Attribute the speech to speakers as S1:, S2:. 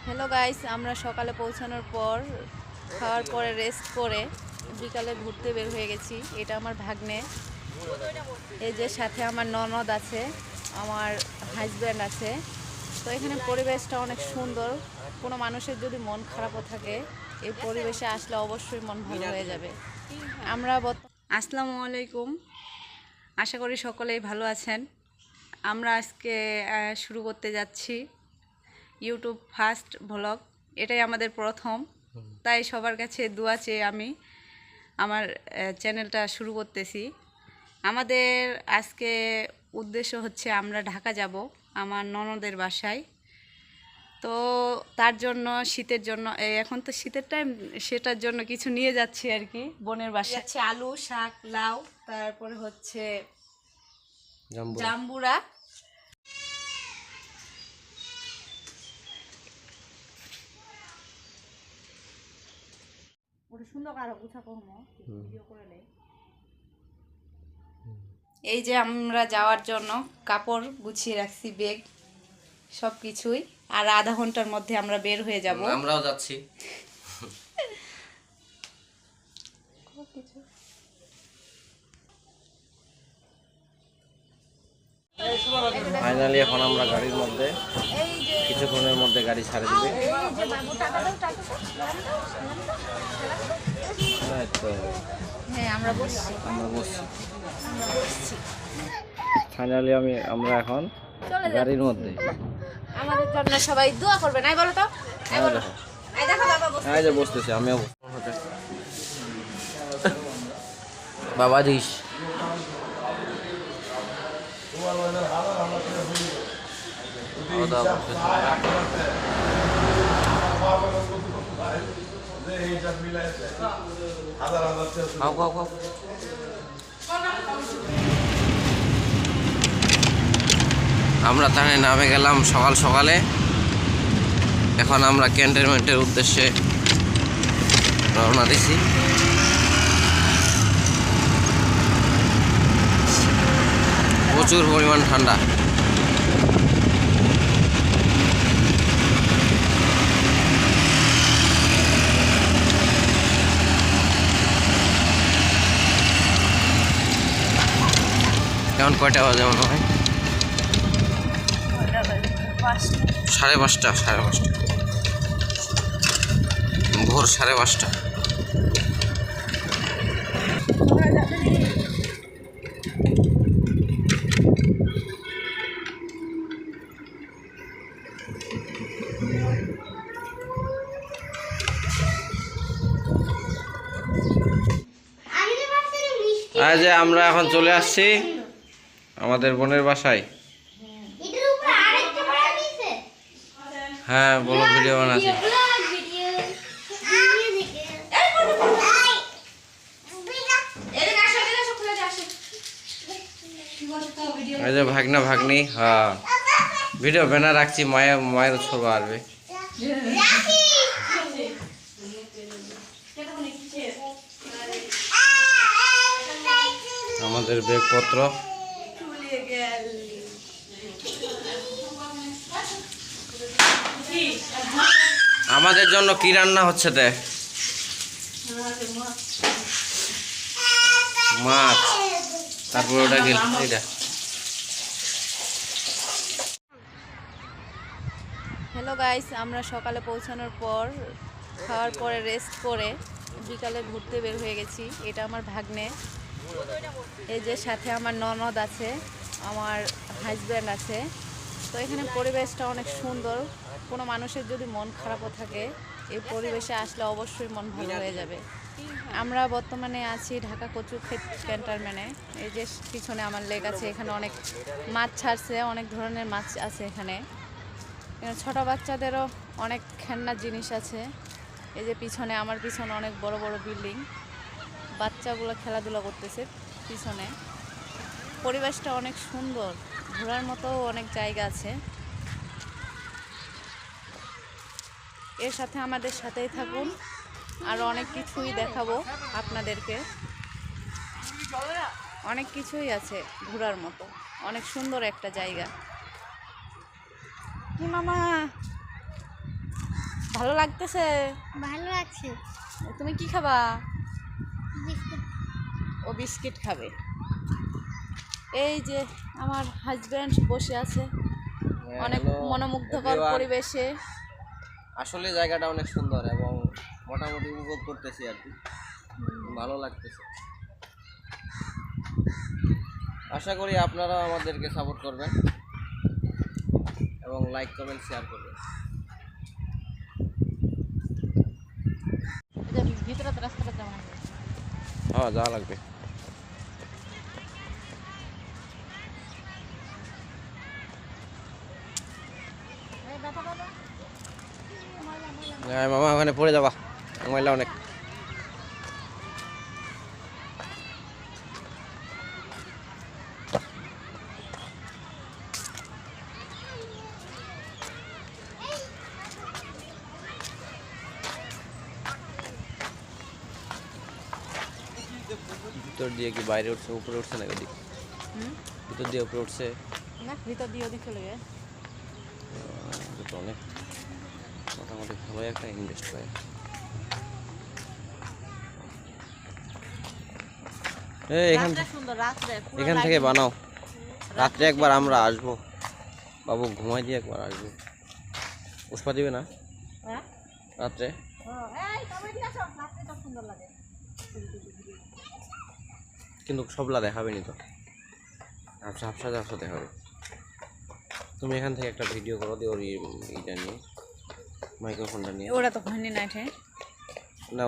S1: Hello guys, আমরা সকালে পৌঁছানোর পর খাওয়ার পরে রেস্ট করে বিকালে ঘুরতে বের হয়ে গেছি। এটা আমার ভাগ্নে, এই যে সাথে আমার ননদ আছে, আমার হাজব্যান্ড আছে। তো এখানে পরিবেশটা অনেক সুন্দর। কোনো মানুষের যদি মন খারাপও থাকে, এই পরিবেশে আসলে অবশ্যই মন ভালো হয়ে যাবে। আমরা আসসালামু আলাইকুম, আশা করি সকলেই ভালো আছেন। আমরা আজকে শুরু করতে যাচ্ছি ইউটিউব ফার্স্ট ভ্লগ। এটাই আমাদের প্রথম, তাই সবার কাছে দোয়া চেয়ে আমি আমার চ্যানেলটা শুরু করতেছি। আমাদের আজকে উদ্দেশ্য হচ্ছে আমরা ঢাকা যাব আমার ননদের বাসায়। তো তার জন্য শীতের জন্য এখন তো শীতের টাইম, সেটার জন্য কিছু নিয়ে যাচ্ছি আর কি। বোনের বাসায় যাচ্ছে আলু, শাক, লাউ, তারপরে হচ্ছে জাম্বুরা। এই যে আমরা যাওয়ার জন্য কাপড় গুছিয়ে রাখছি, ব্যাগ সব কিছুই। আর আধা ঘন্টার মধ্যে আমরা বের হয়ে যাব।
S2: আমরাও যাচ্ছি। ফাইনালি এখন আমরা গাড়ির মধ্যে, কিছুক্ষণের মধ্যে গাড়ি ছাড়ে দিবে।
S1: হ্যাঁ, আমরা বসছি।
S2: ফাইনালি আমরা এখন গাড়ির মধ্যে।
S1: আমাদের জন্য সবাই দোয়া করবে, নাই বলো তো? এই বলো, এই দেখো বাবা বসছে।
S2: এই যে বসতেছি, আমিও বাবা দিস। আমরা তাহলে নামে গেলাম সকাল সকালে। এখন আমরা ক্যান্টনমেন্টের উদ্দেশ্যে রওনা দিছি। প্রচুর পরিমাণ ঠান্ডা। এখন কয়টা বাজে মনে হয়? 5:30 ভোর 5:30। এই যে আমরা এখন চলে আসছি আমাদের বোনের বাসায়। হ্যাঁ বলো, ভিডিও বানাচ্ছি। এই যে ভাগনা ভাগ্নি, হ্যাঁ ভিডিও ব্যানার রাখছি, মায়ের ছবি আসবে। আমাদের ব্যাগপত্র। আমাদের জন্য কি রান্না হচ্ছে? মাছ, তারপর ওটা গেল এটা।
S1: হ্যালো গাইস, আমরা সকালে পৌঁছানোর পর খাওয়ার পরে রেস্ট করে বিকালে ঘুরতে বের হয়ে গেছি। এটা আমার ভাগ্নে, এই যে সাথে আমার ননদ আছে, আমার হাজব্যান্ড আছে। তো এখানে পরিবেশটা অনেক সুন্দর। কোনো মানুষের যদি মন খারাপও থাকে, এই পরিবেশে আসলে অবশ্যই মন ভালো হয়ে যাবে। আমরা বর্তমানে আছি ঢাকা কচুক্ষেত ক্যান্টনমেন্টে। এই যে পিছনে আমার লেক আছে, এখানে অনেক মাছ ছাড়ছে, অনেক ধরনের মাছ আছে এখানে। ছোট বাচ্চাদেরও অনেক খেলনার জিনিস আছে। এই যে পিছনে, আমার পিছনে অনেক বড় বড় বিল্ডিং, বাচ্চাগুলো খেলাধুলা করতেছে পিছনে। পরিবেশটা অনেক সুন্দর, ঘোরার মতো অনেক জায়গা আছে। এর সাথে আমাদের সাথেই থাকুন, আরও অনেক কিছুই দেখাবো আপনাদেরকে। অনেক কিছুই আছে ঘোরার মতো, অনেক সুন্দর একটা জায়গা। কি মামা, ভালো লাগতেছে?
S3: ভালো লাগছে।
S1: তুমি কি খাবা?
S3: বিস্কুট।
S1: ও বিস্কিট খাবে। এই যে আমার হাজব্যান্ড বসে আছে অনেক
S2: Hello,
S1: মনোমুগ্ধকর
S2: everyone.
S1: পরিবেশে।
S2: আসলে জায়গাটা অনেক সুন্দর এবং মোটামুটি উপভোগ করতেছি আর কি, ভালো লাগতেছে। আশা করি আপনারাও আমাদেরকে সাপোর্ট করবেন এবং লাইক কমেন্ট শেয়ার করবেন।
S1: এই যে ভিতরে তো রাস্তাটা যেমন
S2: হ্যাঁ, যাওয়া লাগবে। মামা ওখানে পড়ে যাবা, ময়লা অনেক। ভিতর দিয়ে কি বাইরে উঠছে, উপরে উঠছে নাকি ওদিক? ভিতর দিয়ে উপরে উঠছে
S1: না, ভিতর দিয়ে ওদিক চলে যায়।
S2: এটা তো অনেক মোটামুটি ভালোই একটা ইনভেস্ট হয়।
S1: রাতটা সুন্দর, রাত্রে পুরো
S2: এখান থেকে বানাও, রাত্রে একবার আমরা আসবো, বাবু ঘুমাই দিয়ে একবার আসবো। পুষ্পা দিবে না
S1: হ্যাঁ?
S2: রাত্রে?
S1: এই তবে ঠিক আছে, রাত্রে তো সুন্দর লাগে।
S2: কিন্তু সবলা দেখাবে নি তো, ঝাপসা ঝাপসা ঝাপসা দেখাবে। তুমি এখান থেকে একটা ভিডিও করো দিয়ে ওর এইটা নিয়ে, মাইক্রোফোনটা নিয়ে।
S1: ওরা তো ঘনি নাইটে
S2: না